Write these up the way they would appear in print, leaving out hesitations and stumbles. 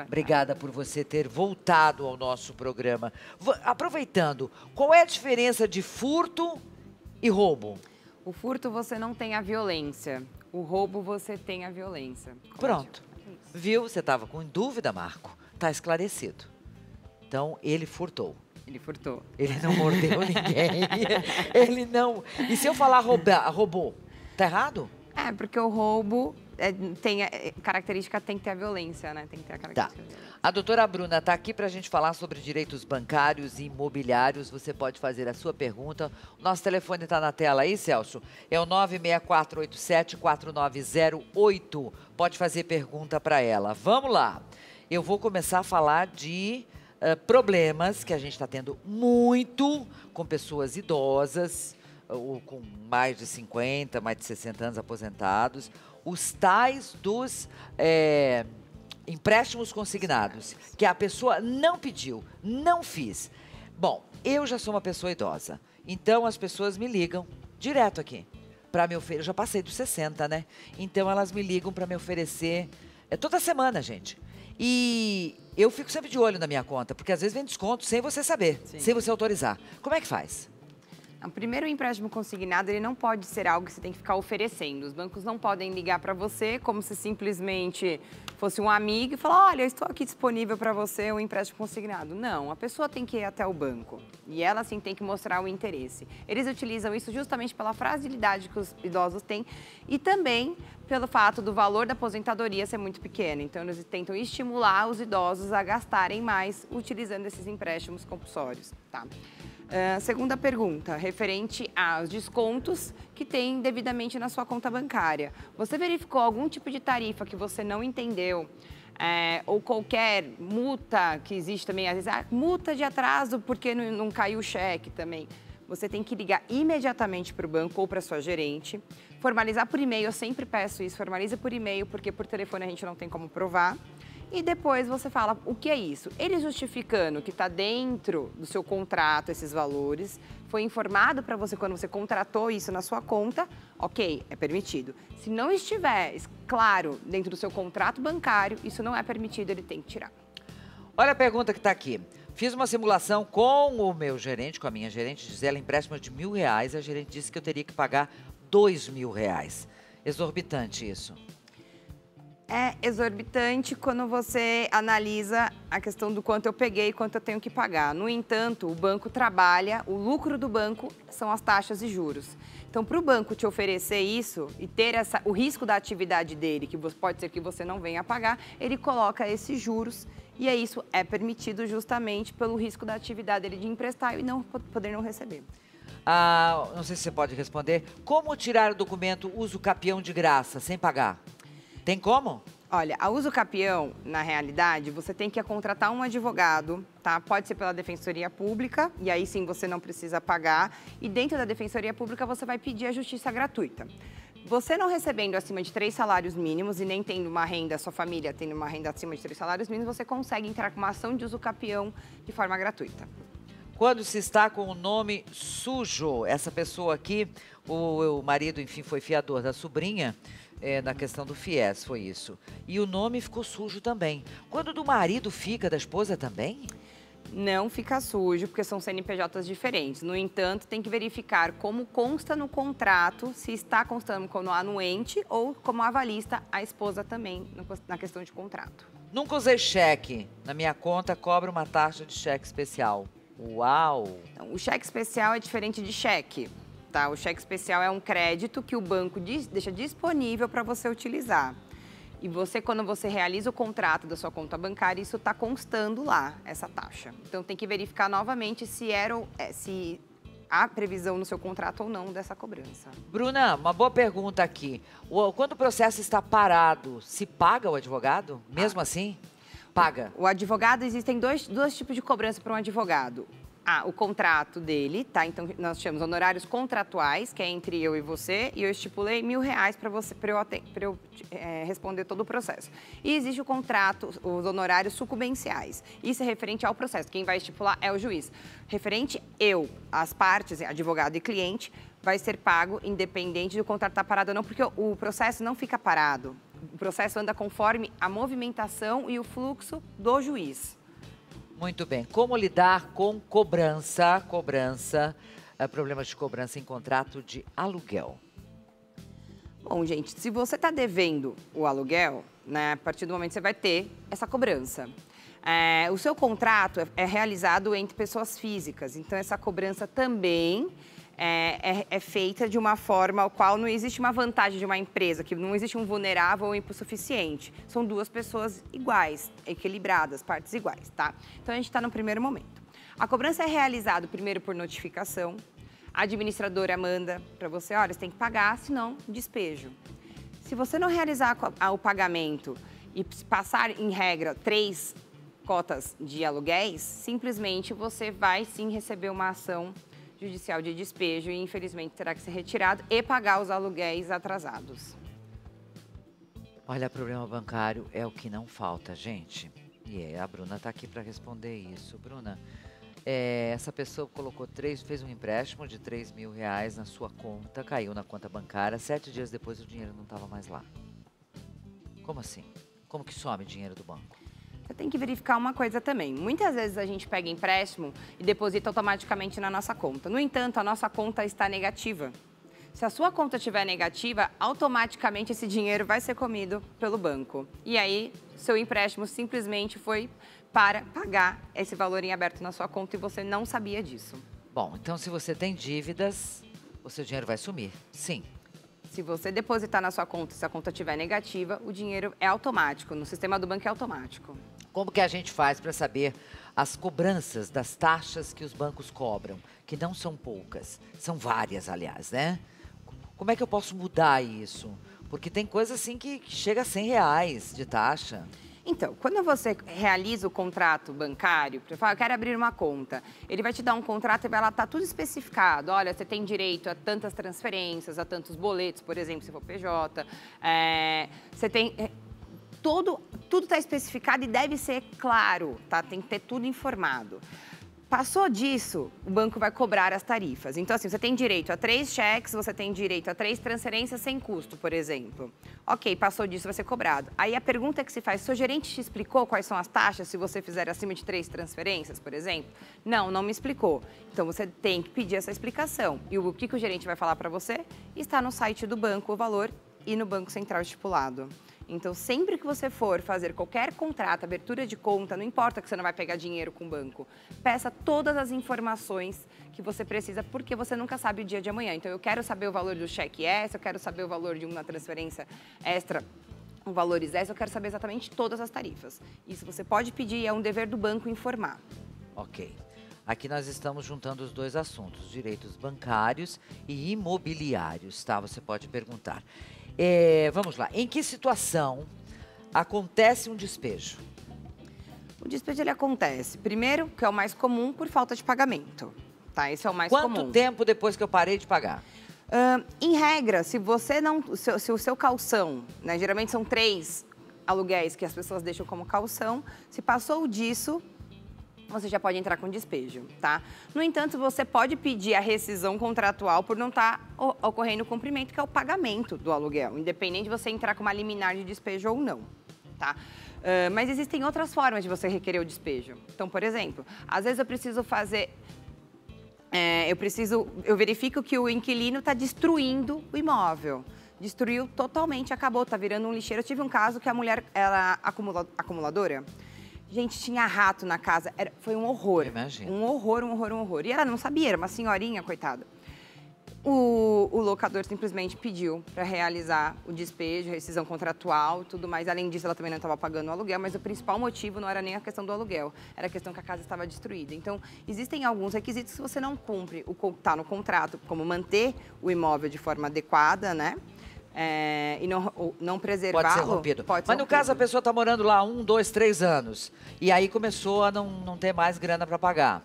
Obrigada por você ter voltado ao nosso programa. Aproveitando, qual é a diferença de furto e roubo? O furto você não tem a violência, o roubo você tem a violência. Pronto. Viu? Você estava com dúvida, Marco. Está esclarecido. Então, ele furtou. Ele furtou. Ele não mordeu ninguém. Ele não... E se eu falar roubou, tá errado? É, porque o roubo tem a característica, tem que ter a violência, né? Tem que ter a característica. Tá. A doutora Bruna está aqui para a gente falar sobre direitos bancários e imobiliários. Você pode fazer a sua pergunta. O nosso telefone está na tela aí, Celso. É o 96487-4908. Pode fazer pergunta para ela. Vamos lá. Eu vou começar a falar de problemas que a gente está tendo muito com pessoas idosas, ou com mais de 50, mais de 60 anos aposentados. Os tais dos empréstimos consignados, que a pessoa não pediu, não fiz. Bom, eu já sou uma pessoa idosa, então as pessoas me ligam direto aqui para me oferecer. Eu já passei dos 60, né? Então elas me ligam para me oferecer toda semana, gente. E eu fico sempre de olho na minha conta, porque às vezes vem desconto sem você saber, sem você autorizar. Como é que faz? Primeiro, o empréstimo consignado, ele não pode ser algo que você tem que ficar oferecendo. Os bancos não podem ligar para você como se simplesmente fosse um amigo e falar, olha, eu estou aqui disponível para você um empréstimo consignado. Não, a pessoa tem que ir até o banco e ela, sim, tem que mostrar o interesse. Eles utilizam isso justamente pela fragilidade que os idosos têm e também pelo fato do valor da aposentadoria ser muito pequeno. Então, eles tentam estimular os idosos a gastarem mais utilizando esses empréstimos compulsórios, tá? Segunda pergunta, referente aos descontos que tem devidamente na sua conta bancária. Você verificou algum tipo de tarifa que você não entendeu? Ou qualquer multa que existe também, às vezes, multa de atraso porque não caiu o cheque também. Você tem que ligar imediatamente para o banco ou para a sua gerente, formalizar por e-mail, eu sempre peço isso, formaliza por e-mail, porque por telefone a gente não tem como provar. E depois você fala, o que é isso? Ele justificando que está dentro do seu contrato esses valores, foi informado para você quando você contratou isso na sua conta, ok, é permitido. Se não estiver claro dentro do seu contrato bancário, isso não é permitido, ele tem que tirar. Olha a pergunta que está aqui. Fiz uma simulação com o meu gerente, com a minha gerente, Gisela, empréstimo de R$1.000. A gerente disse que eu teria que pagar R$2.000. Exorbitante isso. É exorbitante quando você analisa a questão do quanto eu peguei e quanto eu tenho que pagar. No entanto, o banco trabalha, o lucro do banco são as taxas e juros. Então, para o banco te oferecer isso e ter o risco da atividade dele, que pode ser que você não venha a pagar, ele coloca esses juros e isso é permitido justamente pelo risco da atividade dele de emprestar e não poder não receber. Não sei se você pode responder. Como tirar o documento uso capião de graça, sem pagar? Tem como? Olha, a uso capião, na realidade, você tem que contratar um advogado, tá? Pode ser pela Defensoria Pública, e aí sim você não precisa pagar. E dentro da Defensoria Pública você vai pedir a justiça gratuita. Você não recebendo acima de 3 salários mínimos e nem tendo uma renda, sua família tendo uma renda acima de 3 salários mínimos, você consegue entrar com uma ação de uso capião de forma gratuita. Quando se está com o nome sujo, essa pessoa aqui, o marido, enfim, foi fiador da sobrinha, na questão do FIES, foi isso. E o nome ficou sujo também. Quando do marido fica, da esposa também? Não fica sujo, porque são CNPJs diferentes. No entanto, tem que verificar como consta no contrato, se está constando como anuente ou como avalista, a esposa também, na questão de contrato. Nunca usei cheque. Na minha conta, cobra uma taxa de cheque especial. Uau! Então, o cheque especial é diferente de cheque. Tá? O cheque especial é um crédito que o banco deixa disponível para você utilizar. E você, quando você realiza o contrato da sua conta bancária, isso está constando lá, essa taxa. Então, tem que verificar novamente se há previsão no seu contrato ou não dessa cobrança. Bruna, uma boa pergunta aqui. Quando o processo está parado, se paga o advogado? Mesmo assim? Paga. O advogado, existem dois tipos de cobrança para um advogado. O contrato dele, tá? Então, nós chamamos honorários contratuais, que é entre eu e você, e eu estipulei R$1.000 para eu responder todo o processo. E existe o contrato, os honorários sucumbenciais. Isso é referente ao processo. Quem vai estipular é o juiz. Referente as partes, advogado e cliente, vai ser pago independente do contrato estar parado ou não, porque o processo não fica parado. o processo anda conforme a movimentação e o fluxo do juiz. Muito bem. Como lidar com cobrança, problemas de cobrança em contrato de aluguel? Bom, gente, se você está devendo o aluguel, né, a partir do momento que você vai ter essa cobrança. O seu contrato é realizado entre pessoas físicas, então essa cobrança também é feita de uma forma ao qual não existe uma vantagem de uma empresa, que não existe um vulnerável ou hipossuficiente. São duas pessoas iguais, equilibradas, partes iguais, tá? Então a gente está no primeiro momento. A cobrança é realizada primeiro por notificação. A administradora manda para você, olha, você tem que pagar, senão despejo. Se você não realizar o pagamento e passar, em regra, 3 cotas de aluguéis, simplesmente você vai sim receber uma ação judicial de despejo e, infelizmente, terá que ser retirado e pagar os aluguéis atrasados. Olha, problema bancário é o que não falta, gente. E a Bruna está aqui para responder isso. Bruna, essa pessoa fez um empréstimo de R$3.000 na sua conta, caiu na conta bancária, 7 dias depois o dinheiro não estava mais lá. Como assim? Como que some dinheiro do banco? Você tem que verificar uma coisa também. Muitas vezes a gente pega empréstimo e deposita automaticamente na nossa conta. No entanto, a nossa conta está negativa. Se a sua conta estiver negativa, automaticamente esse dinheiro vai ser comido pelo banco. E aí, seu empréstimo simplesmente foi para pagar esse valor em aberto na sua conta e você não sabia disso. Bom, então se você tem dívidas, o seu dinheiro vai sumir, sim. Se você depositar na sua conta, se a conta estiver negativa, o dinheiro é automático. No sistema do banco é automático. Como que a gente faz para saber as cobranças das taxas que os bancos cobram? Que não são poucas, são várias, aliás, né? Como é que eu posso mudar isso? Porque tem coisa assim que chega a R$100 de taxa. Então, quando você realiza o contrato bancário, você fala, eu quero abrir uma conta, ele vai te dar um contrato e vai lá, tá tudo especificado. Olha, você tem direito a tantas transferências, a tantos boletos, por exemplo, se for PJ. Você tem... Tudo está especificado e deve ser claro, tá? Tem que ter tudo informado. Passou disso, o banco vai cobrar as tarifas. Então, assim, você tem direito a 3 cheques, você tem direito a 3 transferências sem custo, por exemplo. Ok, passou disso, vai ser cobrado. Aí a pergunta que se faz, seu gerente te explicou quais são as taxas se você fizer acima de 3 transferências, por exemplo? Não, não me explicou. Então, você tem que pedir essa explicação. E o que o gerente vai falar para você? Está no site do banco o valor e no Banco Central estipulado. Então, sempre que você for fazer qualquer contrato, abertura de conta, não importa que você não vai pegar dinheiro com o banco, peça todas as informações que você precisa, porque você nunca sabe o dia de amanhã. Então, eu quero saber o valor do cheque extra, eu quero saber o valor de uma transferência extra, valores extra, eu quero saber exatamente todas as tarifas. Isso você pode pedir e é um dever do banco informar. Ok. Aqui nós estamos juntando os dois assuntos, direitos bancários e imobiliários, tá? Você pode perguntar. Vamos lá, em que situação acontece um despejo? O despejo ele acontece, primeiro, que é o mais comum, por falta de pagamento. Tá? Esse é o mais comum. Quanto tempo depois que eu parei de pagar? Em regra, se você não. Se o seu calção, né, geralmente são 3 aluguéis que as pessoas deixam como calção, se passou disso, você já pode entrar com despejo, tá? No entanto, você pode pedir a rescisão contratual por não estar ocorrendo o cumprimento, que é o pagamento do aluguel, independente de você entrar com uma liminar de despejo ou não, tá? Mas existem outras formas de você requerer o despejo. Então, por exemplo, às vezes eu preciso fazer... eu verifico que o inquilino está destruindo o imóvel. Destruiu totalmente, acabou, está virando um lixeiro. Eu tive um caso que a mulher era acumuladora. Gente, tinha rato na casa, foi um horror. Imagina. Um horror. E ela não sabia, era uma senhorinha, coitada. O locador simplesmente pediu para realizar o despejo, rescisão contratual e tudo mais. Além disso, ela também não estava pagando o aluguel, mas o principal motivo não era nem a questão do aluguel, era a questão que a casa estava destruída. Então, existem alguns requisitos que você não cumpre, está no contrato, como manter o imóvel de forma adequada, né? E não preservá-lo. Pode ser rompido. Mas no caso a pessoa está morando lá 1, 2, 3 anos e aí começou a não ter mais grana para pagar.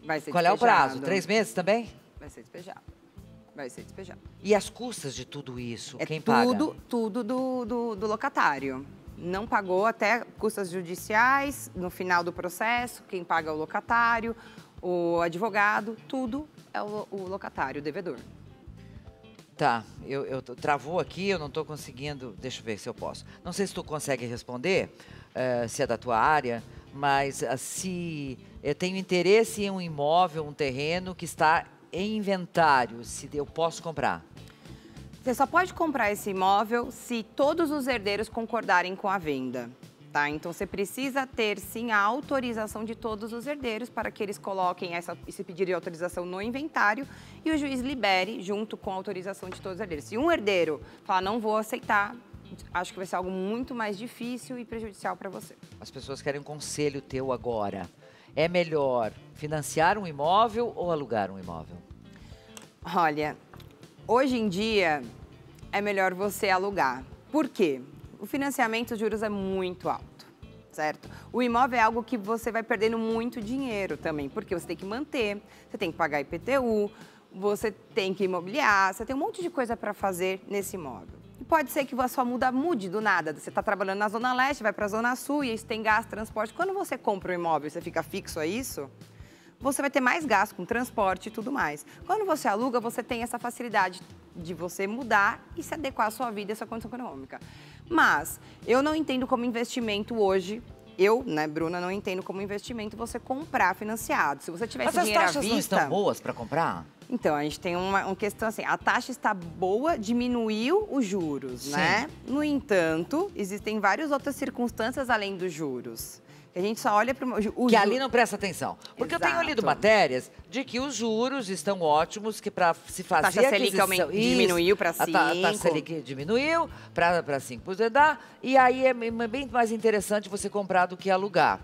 Vai ser Qual é o prazo? 3 meses também? Vai ser despejado. Vai ser despejado. E as custas de tudo isso, quem paga? Tudo do locatário. Não pagou até custas judiciais, no final do processo, quem paga é o locatário, o advogado, tudo é o locatário, o devedor. Tá, travou aqui, eu não estou conseguindo. Deixa eu ver se eu posso. Não sei se tu consegue responder, se é da tua área, mas se eu tenho interesse em um imóvel, um terreno que está em inventário, se eu posso comprar. Você só pode comprar esse imóvel se todos os herdeiros concordarem com a venda. Tá? Então, você precisa ter, sim, a autorização de todos os herdeiros para que eles coloquem esse pedido de autorização no inventário e o juiz libere junto com a autorização de todos os herdeiros. Se um herdeiro falar, não vou aceitar, acho que vai ser algo muito mais difícil e prejudicial para você. As pessoas querem um conselho teu agora. É melhor financiar um imóvel ou alugar um imóvel? Olha, hoje em dia é melhor você alugar. Por quê? O financiamento de juros é muito alto, certo? O imóvel é algo que você vai perdendo muito dinheiro também, porque você tem que manter, você tem que pagar IPTU, você tem que imobiliar, você tem um monte de coisa para fazer nesse imóvel. E pode ser que a sua mude do nada. Você está trabalhando na Zona Leste, vai para a Zona Sul e isso tem gasto, transporte. Quando você compra um imóvel e você fica fixo a isso, você vai ter mais gasto com transporte e tudo mais. Quando você aluga, você tem essa facilidade de você mudar e se adequar à sua vida e à sua condição econômica. Mas eu não entendo como investimento hoje, Bruna, não entendo como investimento você comprar financiado. Se você tiver esse dinheiro à vista... Mas as taxas não estão boas para comprar? Então, a gente tem uma questão assim, a taxa está boa, diminuiu os juros, né? No entanto, existem várias outras circunstâncias além dos juros. A gente só olha para o... Que ali não presta atenção. Porque eu tenho lido matérias de que os juros estão ótimos, que para se fazer a taxa Selic diminuiu para 5%. A taxa Selic diminuiu para 5%. E aí é bem mais interessante você comprar do que alugar.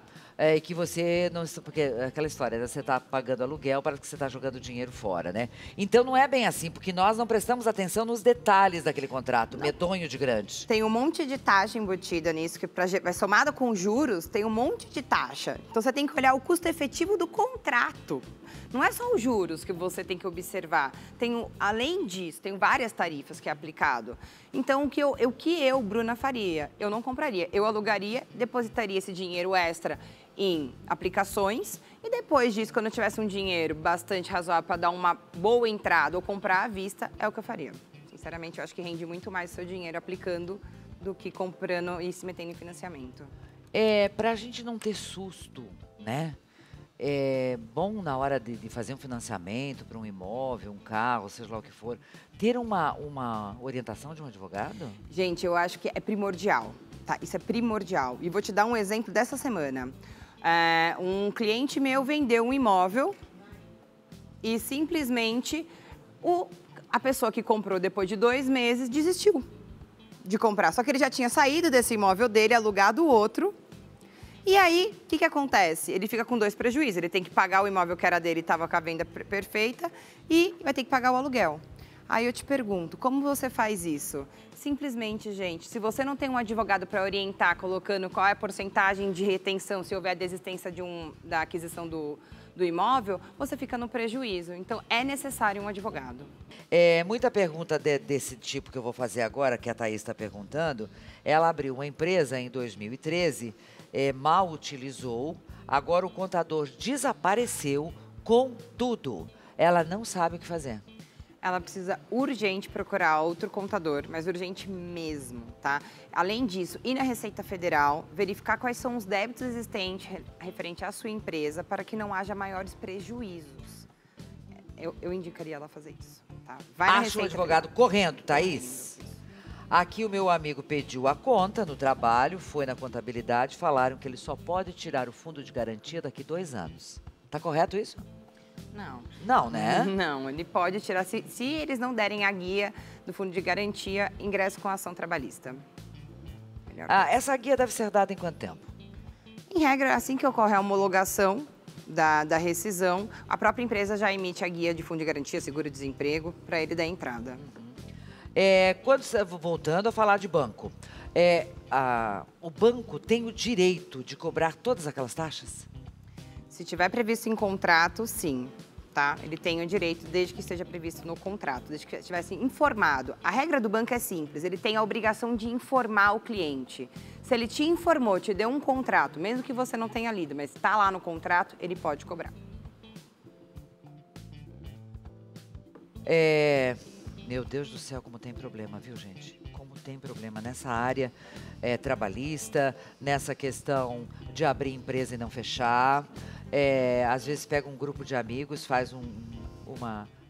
Que você não... Porque aquela história, você está pagando aluguel para que você está jogando dinheiro fora, né? Então não é bem assim, porque nós não prestamos atenção nos detalhes daquele contrato, medonho de grande. Tem um monte de taxa embutida nisso, que somada com juros, tem um monte de taxa. Então você tem que olhar o custo efetivo do contrato. Não é só os juros que você tem que observar. Além disso, tem várias tarifas que é aplicado. Então, o que eu, Bruna, faria? Eu não compraria. Eu alugaria, depositaria esse dinheiro extra em aplicações e depois disso, quando eu tivesse um dinheiro bastante razoável para dar uma boa entrada ou comprar à vista, é o que eu faria. Sinceramente, eu acho que rende muito mais o seu dinheiro aplicando do que comprando e se metendo em financiamento. Para a gente não ter susto, né? É bom, na hora de fazer um financiamento para um imóvel, um carro, seja lá o que for, ter uma orientação de um advogado? Gente, eu acho que é primordial, tá? Isso é primordial. E vou te dar um exemplo dessa semana. Um cliente meu vendeu um imóvel e simplesmente a pessoa que comprou depois de 2 meses desistiu de comprar. Só que ele já tinha saído desse imóvel dele, alugado outro. E aí, o que acontece? Ele fica com 2 prejuízos. Ele tem que pagar o imóvel que era dele, estava com a venda perfeita, e vai ter que pagar o aluguel. Aí eu te pergunto, como você faz isso? Simplesmente, gente, se você não tem um advogado para orientar, colocando qual é a porcentagem de retenção, se houver a desistência da aquisição do imóvel, você fica no prejuízo. Então, é necessário um advogado. Muita pergunta desse tipo que eu vou fazer agora, que a Thaís está perguntando. Ela abriu uma empresa em 2013, mal utilizou, agora o contador desapareceu com tudo. Ela não sabe o que fazer. Ela precisa urgente procurar outro contador, mas urgente mesmo, tá? Além disso, ir na Receita Federal, verificar quais são os débitos existentes referente à sua empresa para que não haja maiores prejuízos. Eu indicaria ela fazer isso, tá? Vai na Acha um advogado correndo, Thaís? Aqui o meu amigo pediu a conta no trabalho, foi na contabilidade, falaram que ele só pode tirar o fundo de garantia daqui 2 anos. Tá correto isso? Não. Não, né? Não, ele pode tirar, se eles não derem a guia do fundo de garantia, ingresso com ação trabalhista. Essa guia deve ser dada em quanto tempo? Em regra, assim que ocorre a homologação da rescisão, a própria empresa já emite a guia de fundo de garantia, seguro-desemprego, para ele dar entrada. Voltando a falar de banco, o banco tem o direito de cobrar todas aquelas taxas? Se tiver previsto em contrato, sim, tá? Ele tem o direito desde que esteja previsto no contrato, desde que estivesse informado. A regra do banco é simples, ele tem a obrigação de informar o cliente. Se ele te informou, te deu um contrato, mesmo que você não tenha lido, mas está lá no contrato, ele pode cobrar. Meu Deus do céu, como tem problema, viu, gente? Como tem problema nessa área trabalhista, nessa questão de abrir empresa e não fechar. Às vezes pega um grupo de amigos, faz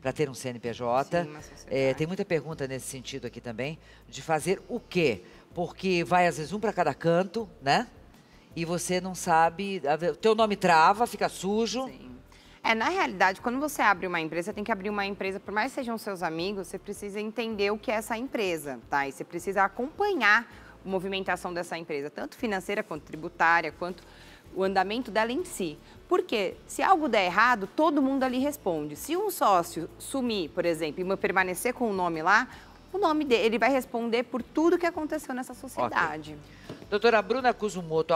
para ter um CNPJ. Sim, uma sociedade. Tem muita pergunta nesse sentido aqui também, de fazer o quê? Porque vai, às vezes, um para cada canto, né? E você não sabe, o teu nome trava, fica sujo. Sim. Na realidade, quando você abre uma empresa, você tem que abrir uma empresa, por mais que sejam seus amigos, você precisa entender o que é essa empresa, tá? E você precisa acompanhar a movimentação dessa empresa, tanto financeira quanto tributária, quanto o andamento dela em si. Porque se algo der errado, todo mundo ali responde. Se um sócio sumir, por exemplo, e permanecer com o nome lá, o nome dele, ele vai responder por tudo que aconteceu nessa sociedade. Okay. Doutora Bruna Kusumoto,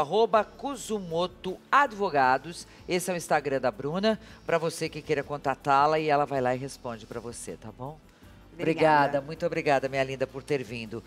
@Kusumoto Advogados. Esse é o Instagram da Bruna, para você que queira contatá-la e ela vai lá e responde para você, tá bom? Obrigada, muito obrigada, minha linda, por ter vindo.